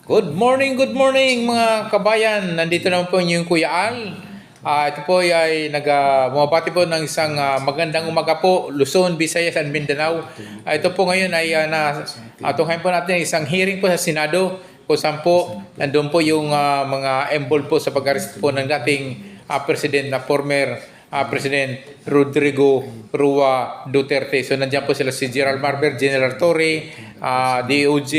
Good morning mga kabayan. Nandito naman po yung Kuya Al. Ito po ay bumabati po ng isang magandang umaga po, Luzon, Visayas, and Mindanao. Ito po ngayon ay tunghayin po natin isang hearing po sa Senado kung saan po nandun po yung mga embol po sa pag-arrest po ng dating President na former President Rodrigo Rua Duterte. So nandiyan po sila si Gerald Marber, General Torre, DOJ,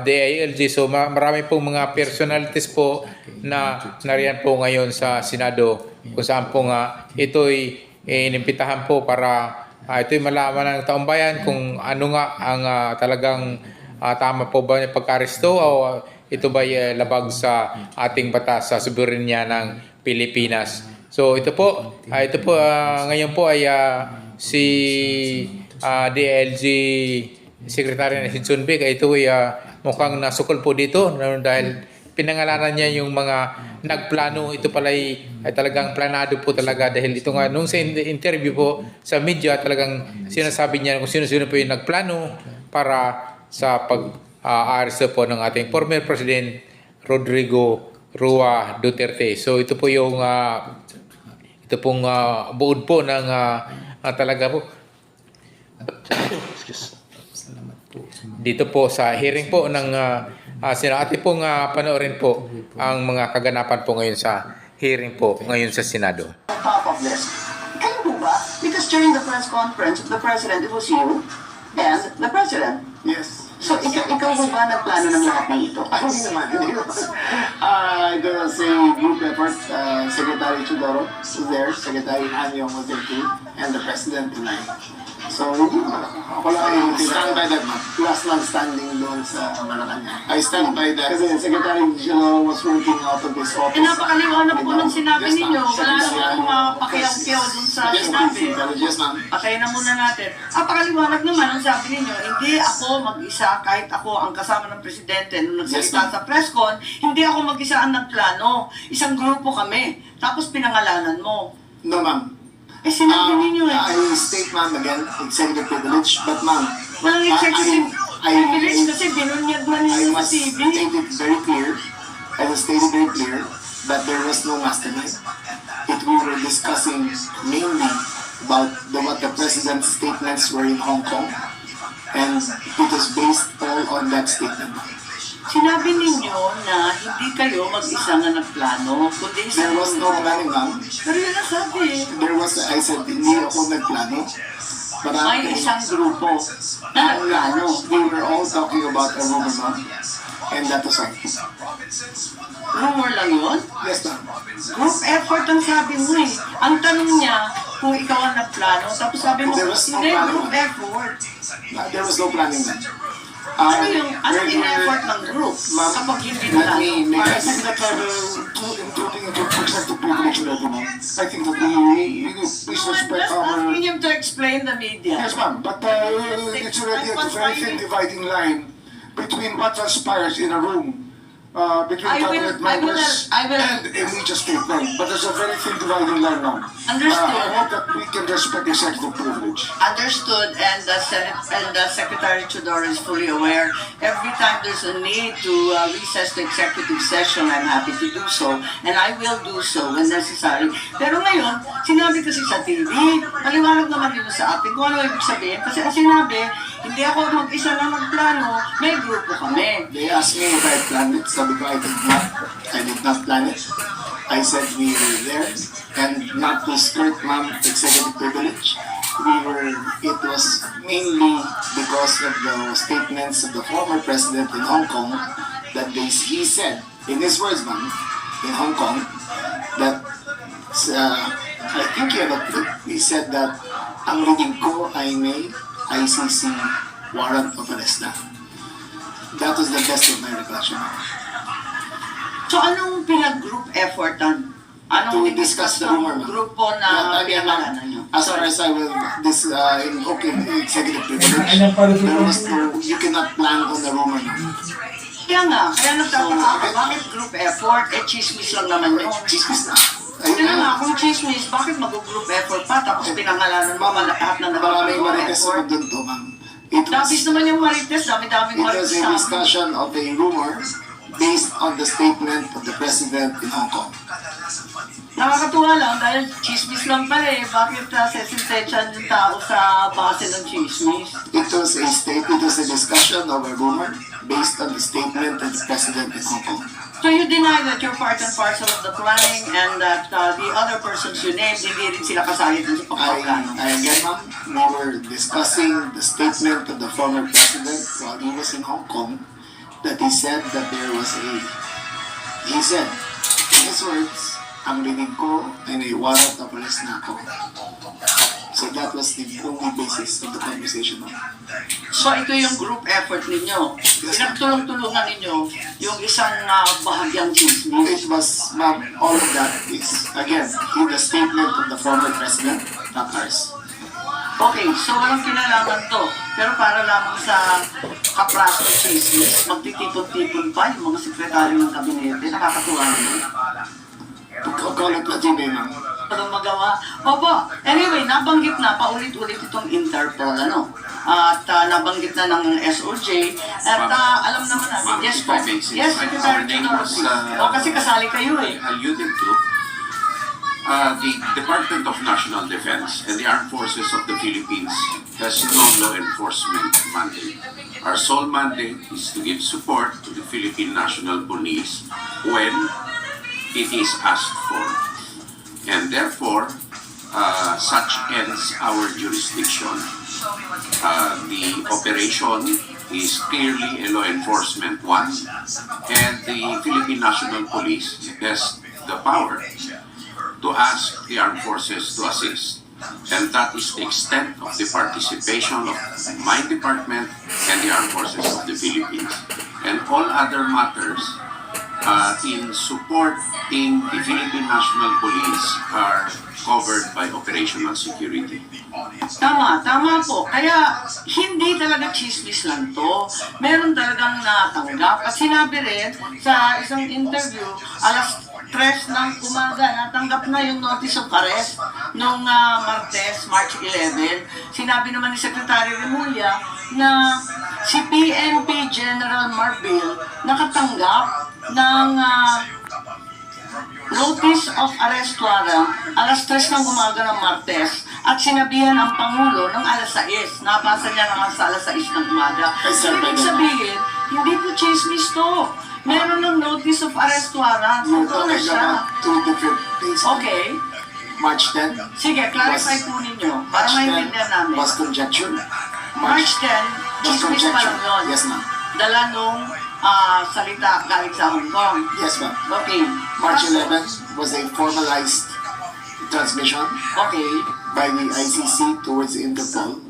DILG. So marami pong mga personalities po na nariyan po ngayon sa Senado kung saan po nga ito'y inimbitahan po para ito'y malaman ng taong bayan kung ano nga ang talagang tama po ba yung pagka-aresto o ito ba labag sa ating batas sa soberanya ng Pilipinas. So ito po ngayon po ay si DILG Secretary na si John Vic, ito ay mukhang nasukol po dito dahil pinangalanan niya yung mga nagplano. Ito pala ay talagang planado po talaga dahil ito nga nung sa interview po sa media talagang sinasabi niya kung sino-sino po yung nagplano para sa pag-aresto po ng ating former President Rodrigo Rua Duterte. So ito po yung buod po ng talaga po dito po sa hearing po ng Senado. Pong panoorin po ang mga kaganapan po ngayon sa hearing po ngayon sa Senado. Top of this. Kayo po ba? Because during the press conference of the President, it was you and the President. Yes. So, ikaw po ba nagplano ng lahat ng ito? Ay, hindi naman. There was a group effort. Secretary Chudoro was there, Secretary Anyong was there too, and the President and I. So, ako lang ay stand by that, last man standing doon sa Malacanang. I stand by that. Kasi Secretary Chudoro was working out of his office. Napakaliwanag po nung sinabi ninyo. Wala namang mga pakiyaw-kiyaw dun sa sinabi. Yes, ma'am. Patay na muna natin. Napakaliwanag naman ang sabi ninyo, hindi ako mag-isa kahit ako ang kasama ng Presidente nung nagsalita sa press con, hindi ako mag-isa ang nagplano. Isang grupo kami. Tapos pinangalanan mo. No, ma'am. Sinabi ninyo I state, ma'am, again, executive privilege, but ma'am, walang executive privilege kasi binunyag na I ninyo sa must TV. state it very clear, I was stated very clear that there was no mastermind. We were discussing mainly about what the President's statements were in Hong Kong, and it was based all on that statement. Sinabi ninyo na hindi kayo mag-isa na nagplano, kundi There isang was no planning, ma'am. Pero yun ang sabi. I said, hindi ako nagplano. But May isang grupo na nagplano. we were all talking about a rumor, ma'am. And that was all. Rumor lang yun? Yes, ma'am. Group effort ang sabi mo eh. Ang tanong niya kung ikaw ang nagplano, tapos sabi mo, There was no hindi, planning. group effort. There was no planning, ma'am. Anong in-effort ng group kapag hindi Let plano? me make I a think that including the protective privilege already, ma'am. I think that we please respect Just our... asking him to explain the media. Yes, ma'am, but it's already a very thin dividing line between what transpires in a room between I will- cabinet members I will- and a media statement. But there's a very thin dividing line now. Understood. I hope that we can respect executive privilege. Understood, and the Senate and the Secretary Chudor is fully aware. Every time there's a need to recess the executive session, I'm happy to do so, and I will do so when necessary. Pero ngayon, sinabi kasi sa TV, maliwanag naman dito sa atin kung ano ibig sabihin. Kasi ang sinabi, hindi ako mag-isa na nagplano, may grupo kami. They asked me if I planned it. Sabi ko, I did not plan it. I said we were there, and not to skirt, ma'am, executive privilege. It was mainly because of the statements of the former president in Hong Kong that he said, in his words, ma'am, in Hong Kong, that I think he said that ang reading ko ay may ICC warrant of arrest na. That was the best of my recollection. So anong pinag-group effortan? Anong To discuss the rumor, ma'am. grupo na pinangalanan nyo? As far as I will, executive privilege, there was no, you cannot plan on the rumor. Kaya nga, kaya nagtataka ako, bakit group effort? Chismis lang naman yun. Chismis na. Kaya nga, kung chismis, bakit mag-group effort pa? Tapos pinangalanan mo lahat na Maraming nag-group marites effort? doon to, ma'am. It Dabis was, naman yung Marites, dami-daming it was Marites a sa amin. discussion of a rumor based on the statement of the president in Hong Kong. Nakakatuwa lang dahil chismis lang pala eh. Bakit sesintensyan yung tao sa base ng chismis? It was a discussion of a rumor based on the statement of the president in Hong Kong. So you deny that you're part and parcel of the planning and that the other persons you named, hindi rin sila kasali dun sa pagpaplano? Again, ma'am, we were discussing the statement of the former president while he was in Hong Kong that he said that there was he said, in his words, ang rinig ko ay may warrant of arrest na ako. So that was the only basis of the conversation, ma'am. So ito yung group effort ninyo. Pinagtulong-tulungan ninyo yung isang bahagyang chismis. It was, ma'am, all of that is, again, in the statement of the former president, not ours. Okay, so walang kinalaman to. Pero para lamang sa kapraso chismis, magtitipon-tipon pa yung mga sekretaryo ng kabinete. Nakakatuwa naman. Call it what you may, ma'am. Anong magawa? Opo. Anyway, nabanggit na paulit-ulit itong Interpol, ano? At nabanggit na ng SOJ. At alam naman natin, yes po. Yes, Secretary General. O kasi kasali kayo eh. Alluded to, the Department of National Defense and the Armed Forces of the Philippines has no law enforcement mandate. Our sole mandate is to give support to the Philippine National Police when it is asked for. And therefore, such ends our jurisdiction. The operation is clearly a law enforcement one, and the Philippine National Police has the power to ask the armed forces to assist. And that is the extent of the participation of my department and the armed forces of the Philippines. And all other matters in supporting the Philippine National Police are covered by operational security. Tama po. Kaya hindi talaga chismis lang to. Meron talagang natanggap. At sinabi rin sa isang interview, alas 3 ng umaga, natanggap na yung notice of arrest noong Martes, March 11. Sinabi naman ni Secretary Remulla na si PNP General Marbil nakatanggap ng notice of arrest warrant alas 3 ng umaga ng Martes at sinabihan ang Pangulo ng alas 6. Nabasa niya naman sa alas 6 ng umaga. So, ibig sabihin, hindi po chismis to. Meron ng notice of arrest warrant. We're Ito na talking siya. about two different things. Okay. March 10 Sige, clarify po ninyo para maintindihan namin. was conjecture. March 10, was chismis pa lang yun. Yes, ma'am. Dala nung salita galing sa Hong Kong. Yes, ma'am. Okay. March 11 was a formalized transmission Okay. by the ICC towards the Interpol,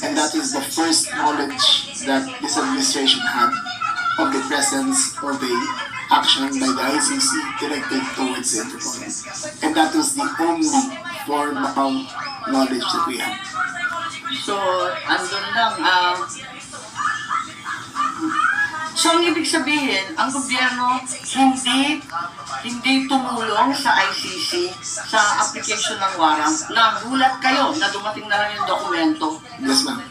and that is the first knowledge that this administration had of the presence of the action by the ICC directed towards the Interpol. And that was the only form of knowledge that we had. So, andun lang. So, ang ibig sabihin, ang gobyerno hindi tumulong sa ICC sa application ng warrant. Nagulat kayo na dumating na lang yung dokumento. Yes, ma'am.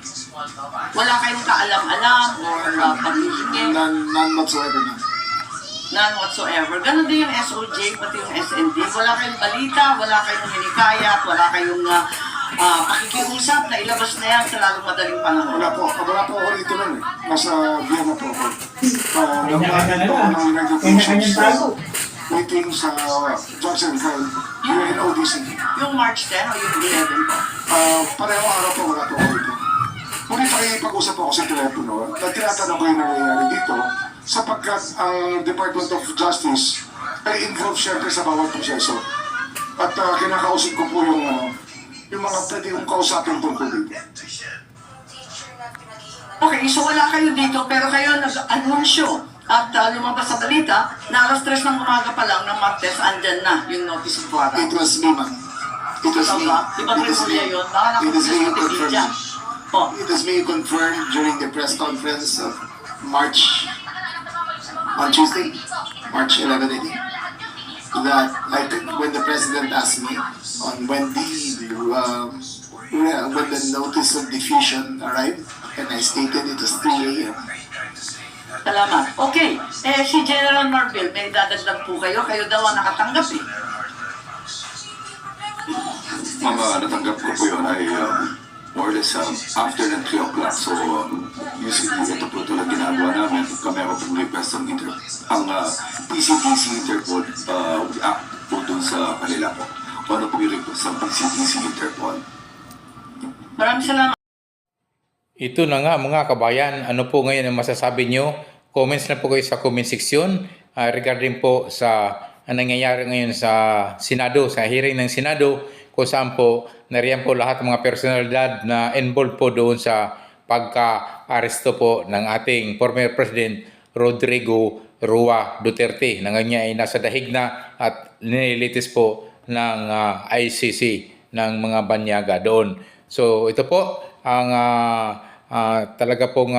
Wala kayong kaalam-alam or paghihingi. None whatsoever, ma'am. None whatsoever. Ganon din yung SOJ, pati yung SND. Wala kayong balita, wala kayong hinikayat, wala kayong pakikiusap na ilabas na yan sa lalong madaling panahon. Wala po ako rito nun eh. Nasa Vienna po ako. Nagpapit po ako ng United Nations. Waiting sa Johnson Carl, UNODC. Yung March 10 o yung 11 po? Pareho araw po, wala po ako rito. Ngunit nakikipag-usap ako sa telepono na tinatanong ko yung nangyayari dito sapagkat ang Department of Justice ay involved syempre sa bawat proseso. At kinakausap ko po yung mga pwede kong kausapin tungkol dito. Okay, so wala kayo dito pero kayo nag-anunsyo at lumabas sa balita na alas 3 ng umaga pa lang ng Martes andyan na yung notice of warrant. It was me, ma'am. It was me. Di ba It was me. Remulla yun? Baka It was me who nakukulit dyan. confirmed. Po. It was me who confirmed during the press conference of March, on Tuesday, March 11, I think, that when the president asked me on when the notice of diffusion arrived, and I stated it was 3 a.m. Salamat. Okay. Si General Marbil, may dadagdag po kayo. Kayo daw ang nakatanggap eh. Mga natanggap ko po yun ay more or less after ng 3 o'clock. So, usually, ito po ito na ginagawa namin. Kami ako pong request ng ang PCTC Interpol, we act po dun sa kanila po. Ano po yung request ng PCTC Interpol? Maraming salamat. Ito na nga mga kabayan, ano po ngayon ang masasabi nyo? Comments na po kayo sa comment section regarding po sa nangyayari ngayon sa Senado, sa hearing ng Senado, kung saan po nariyan po lahat ng mga personalidad na involved po doon sa pagka-aresto po ng ating former President Rodrigo Roa Duterte na ngayon ay nasa dahig na at nililitis po ng ICC ng mga banyaga doon. So ito po ang talaga pong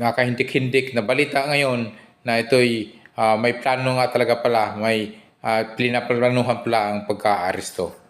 nakahindik-hindik na balita ngayon na ito'y may plano nga talaga pala, may plinaplanuhan pala ang pagka-aresto.